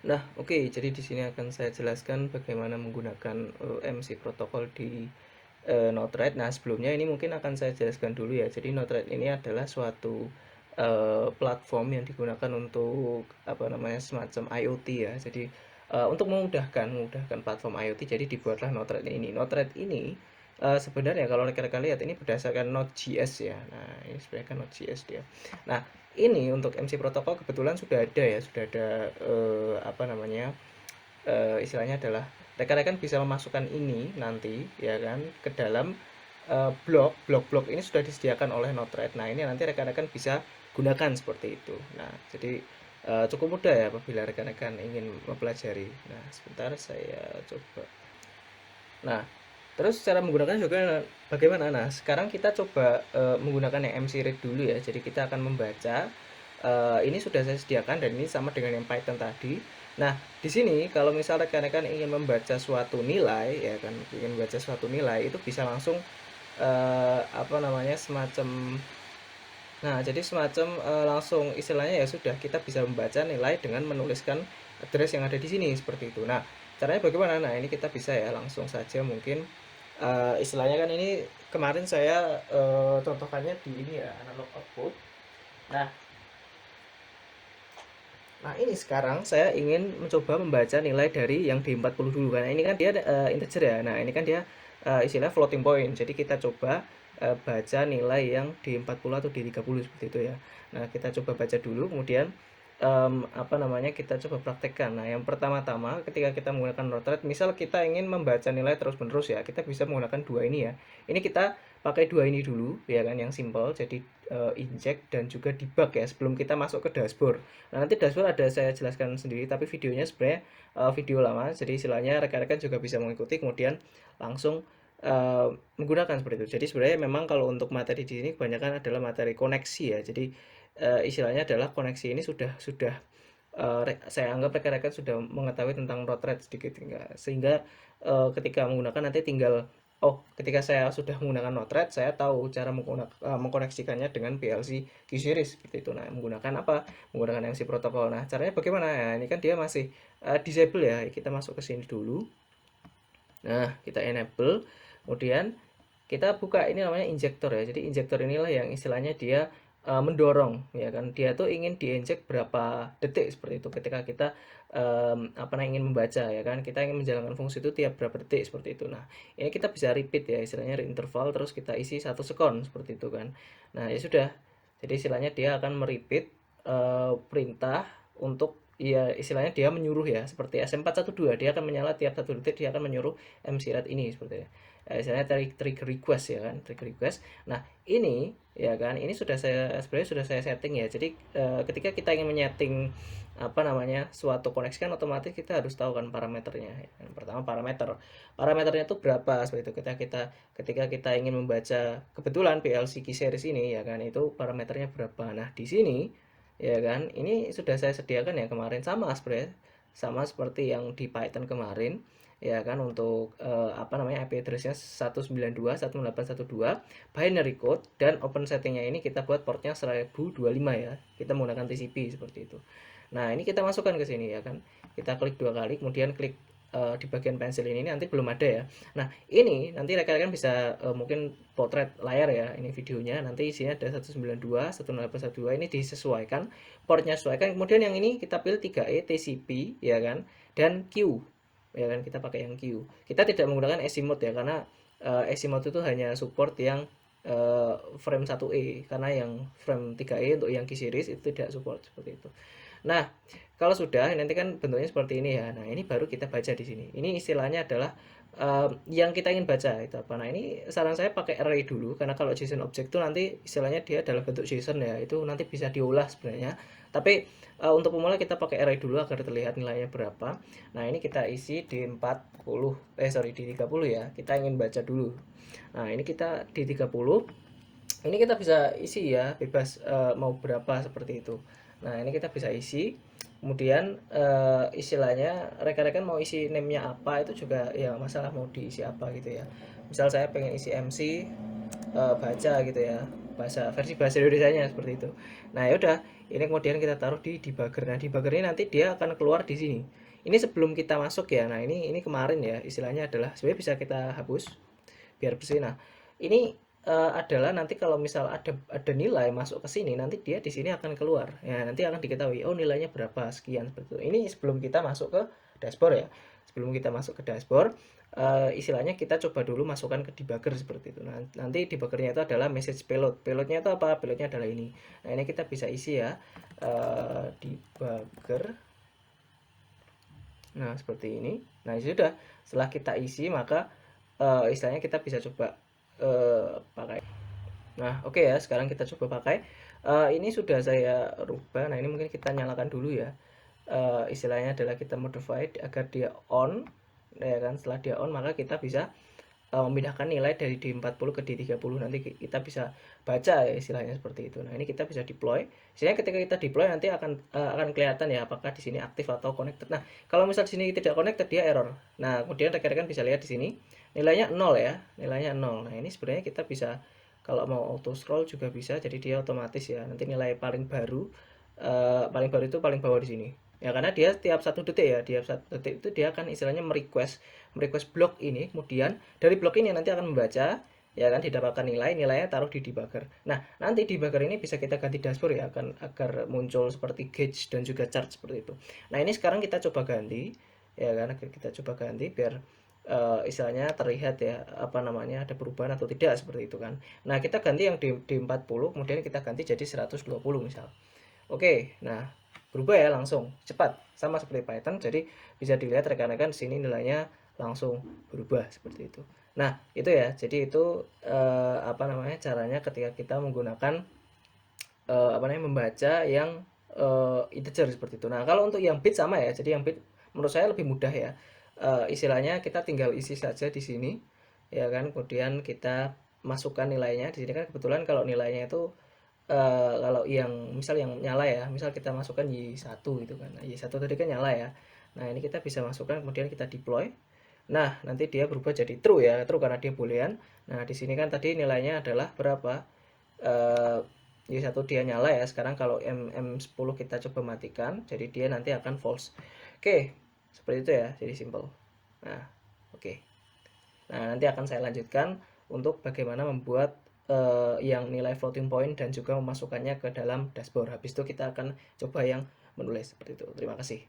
Nah, oke, jadi di sini akan saya jelaskan bagaimana menggunakan MC protokol di Node-RED. Nah, sebelumnya ini mungkin akan saya jelaskan dulu ya. Jadi Node-RED ini adalah suatu platform yang digunakan untuk apa namanya semacam IoT ya. Jadi untuk memudahkan platform IoT, jadi dibuatlah Node-RED ini. Node-RED ini sebenarnya kalau rekan-rekan lihat ini berdasarkan Node.js ya. Nah, ini sebenarnya kan Node.js dia. Nah, ini untuk MC protokol kebetulan sudah ada ya, sudah ada apa namanya istilahnya adalah rekan-rekan bisa memasukkan ini nanti ya kan ke dalam blok ini sudah disediakan oleh Node-RED. Nah, ini nanti rekan-rekan bisa gunakan seperti itu. Nah, jadi cukup mudah ya apabila rekan-rekan ingin mempelajari. Nah, sebentar saya coba. Nah, terus cara menggunakan juga bagaimana? Nah, sekarang kita coba menggunakan yang MC Read dulu ya. Jadi kita akan membaca. Ini sudah saya sediakan dan ini sama dengan yang Python tadi. Nah, di sini kalau misal rekan-rekan ingin membaca suatu nilai ya kan, ingin membaca suatu nilai itu bisa langsung apa namanya semacam. Nah, jadi semacam langsung istilahnya ya sudah kita bisa membaca nilai dengan menuliskan address yang ada di sini seperti itu. Nah, caranya bagaimana? Nah, ini kita bisa ya langsung saja mungkin istilahnya kan ini kemarin saya contohkannya di ini ya analog output. Nah, Nah, ini sekarang saya ingin mencoba membaca nilai dari yang di 40 dulu karena ini kan dia integer ya. Nah, ini kan dia istilah floating point. Jadi kita coba baca nilai yang di 40 atau di 30 seperti itu ya. Nah, kita coba baca dulu kemudian apa namanya kita coba praktekkan. Nah, yang pertama-tama ketika kita menggunakan Node-RED, misal kita ingin membaca nilai terus-menerus ya, kita bisa menggunakan dua ini ya. Ini kita pakai dua ini dulu ya kan yang simple. Jadi inject dan juga debug ya sebelum kita masuk ke dashboard. Nah, nanti dashboard ada saya jelaskan sendiri, tapi videonya sebenarnya video lama, jadi istilahnya rekan-rekan juga bisa mengikuti, kemudian langsung menggunakan seperti itu. Jadi sebenarnya memang kalau untuk materi di sini kebanyakan adalah materi koneksi ya. Jadi istilahnya adalah koneksi ini sudah saya anggap rekan-rekan sudah mengetahui tentang road rate sedikit sehingga ketika menggunakan nanti tinggal ketika saya sudah menggunakan Node-RED, saya tahu cara mengkoneksikannya dengan PLC Q-Series seperti itu. Nah, menggunakan apa? Menggunakan MC protokol. Nah, caranya bagaimana? Nah, ini kan dia masih disable ya. Kita masuk ke sini dulu. Nah, kita enable. Kemudian kita buka ini namanya injektor ya. Jadi injektor inilah yang istilahnya dia mendorong ya kan. Dia tuh ingin diinjek berapa detik seperti itu ketika kita apa namanya ingin membaca ya kan. Kita ingin menjalankan fungsi itu tiap berapa detik seperti itu. Nah, ini kita bisa repeat ya istilahnya interval terus kita isi 1 sekon seperti itu kan. Nah, ya sudah. Jadi istilahnya dia akan merepeat perintah untuk ya istilahnya dia menyuruh ya seperti SM412 dia akan menyala tiap 1 detik dia akan menyuruh MC-RAT ini seperti istilahnya trigger request ya kan trigger request. Nah, ini ya kan ini sudah saya sebenarnya sudah saya setting ya. Jadi ketika kita ingin menyeting apa namanya suatu koneksi kan otomatis kita harus tahu kan parameternya ya. Yang pertama parameternya itu berapa seperti itu ketika kita ingin membaca kebetulan PLC key series ini ya kan itu parameternya berapa. Nah, di sini ya kan ini sudah saya sediakan ya kemarin sama sebenarnya sama seperti yang di Python kemarin ya kan untuk apa namanya IP address-nya 192.168.1.2 binary code dan open setting-nya ini kita buat portnya 1025 ya kita menggunakan TCP seperti itu. Nah, ini kita masukkan ke sini ya kan kita klik 2 kali kemudian klik di bagian pensil ini nanti belum ada ya. Nah, ini nanti rekan-rekan bisa mungkin potret layar ya. Ini videonya nanti isinya ada 192, 128, 102 ini disesuaikan, portnya sesuaikan. Kemudian yang ini kita pilih 3E TCP ya kan dan Q. Ya kan kita pakai yang Q. Kita tidak menggunakan ESI mode ya karena ESI mode itu hanya support yang frame 1E karena yang frame 3E untuk yang Q series itu tidak support seperti itu. Nah, kalau sudah nanti kan bentuknya seperti ini ya. Nah, ini baru kita baca di sini. Ini istilahnya adalah yang kita ingin baca itu apa. Nah, ini saran saya pakai array dulu karena kalau JSON object itu nanti istilahnya dia dalam bentuk JSON ya. Itu nanti bisa diolah sebenarnya. Tapi untuk pemula kita pakai array dulu agar terlihat nilainya berapa. Nah, ini kita isi di 40 di 30 ya. Kita ingin baca dulu. Nah, ini kita di 30 ini kita bisa isi ya bebas mau berapa seperti itu. Nah, ini kita bisa isi kemudian istilahnya rekan-rekan mau isi name-nya apa itu juga ya masalah mau diisi apa gitu ya. Misal saya pengen isi MC baca gitu ya versi bahasa Indonesianya seperti itu. Nah, ya udah, ini kemudian kita taruh di debugger. Nah, debugger ini nanti dia akan keluar di sini. Ini sebelum kita masuk ya. Nah, ini kemarin ya, istilahnya adalah sebenarnya bisa kita hapus biar bersih. Nah, ini adalah nanti kalau misal ada nilai masuk ke sini, nanti dia di sini akan keluar. Ya, nanti akan diketahui, oh nilainya berapa sekian seperti itu. Ini sebelum kita masuk ke dashboard ya. Sebelum kita masuk ke dashboard, istilahnya kita coba dulu masukkan ke debugger seperti itu. Nah, nanti debuggernya itu adalah message payload. Payloadnya itu apa? Payloadnya adalah ini. Nah, ini kita bisa isi ya, debugger. Nah, seperti ini. Nah, sudah. Setelah kita isi, maka istilahnya kita bisa coba pakai. Nah, oke ya, sekarang kita coba pakai. Ini sudah saya rubah. Nah, ini mungkin kita nyalakan dulu ya. Istilahnya adalah kita modify agar dia on, ya kan? Setelah dia on, maka kita bisa memindahkan nilai dari D40 ke D30. Nanti kita bisa baca ya, istilahnya seperti itu. Nah, ini kita bisa deploy. Istilahnya ketika kita deploy nanti akan kelihatan ya apakah di sini aktif atau connected. Nah, kalau misal di sini tidak connected, dia error. Nah, kemudian rekan-rekan bisa lihat di sini nilainya 0 ya, nilainya 0. Nah, ini sebenarnya kita bisa kalau mau auto scroll juga bisa, jadi dia otomatis ya. Nanti nilai paling baru itu paling bawah di sini. Ya, karena dia tiap 1 detik ya, tiap 1 detik itu dia akan istilahnya merequest blok ini, kemudian dari blok ini nanti akan membaca, ya kan, didapatkan nilainya taruh di debugger. Nah, nanti debugger ini bisa kita ganti dashboard ya, agar muncul seperti gauge dan juga chart seperti itu. Nah, ini sekarang kita coba ganti, ya kan, kita coba ganti biar istilahnya terlihat ya apa namanya ada perubahan atau tidak seperti itu kan. Nah, kita ganti yang di 40, kemudian kita ganti jadi 120 misal. Oke, nah berubah ya langsung cepat sama seperti Python, jadi bisa dilihat rekan-rekan sini nilainya langsung berubah seperti itu. Nah, itu ya, jadi itu apa namanya caranya ketika kita menggunakan apa namanya membaca yang integer seperti itu. Nah, kalau untuk yang bit sama ya, jadi yang bit menurut saya lebih mudah ya. Istilahnya kita tinggal isi saja di sini, ya kan, kemudian kita masukkan nilainya. Di sini kan kebetulan kalau nilainya itu kalau yang misal yang nyala ya, misal kita masukkan Y1 gitu kan. Nah, Y1 tadi kan nyala ya. Nah, ini kita bisa masukkan kemudian kita deploy. Nah, nanti dia berubah jadi true ya, true karena dia boolean. Nah, di sini kan tadi nilainya adalah berapa? Eh Y1 dia nyala ya. Sekarang kalau M10 kita coba matikan, jadi dia nanti akan false. Oke, seperti itu ya, jadi simple. Nah, oke. Nah, nanti akan saya lanjutkan untuk bagaimana membuat yang nilai floating point dan juga memasukkannya ke dalam dashboard. Habis itu kita akan coba yang menulis seperti itu. Terima kasih.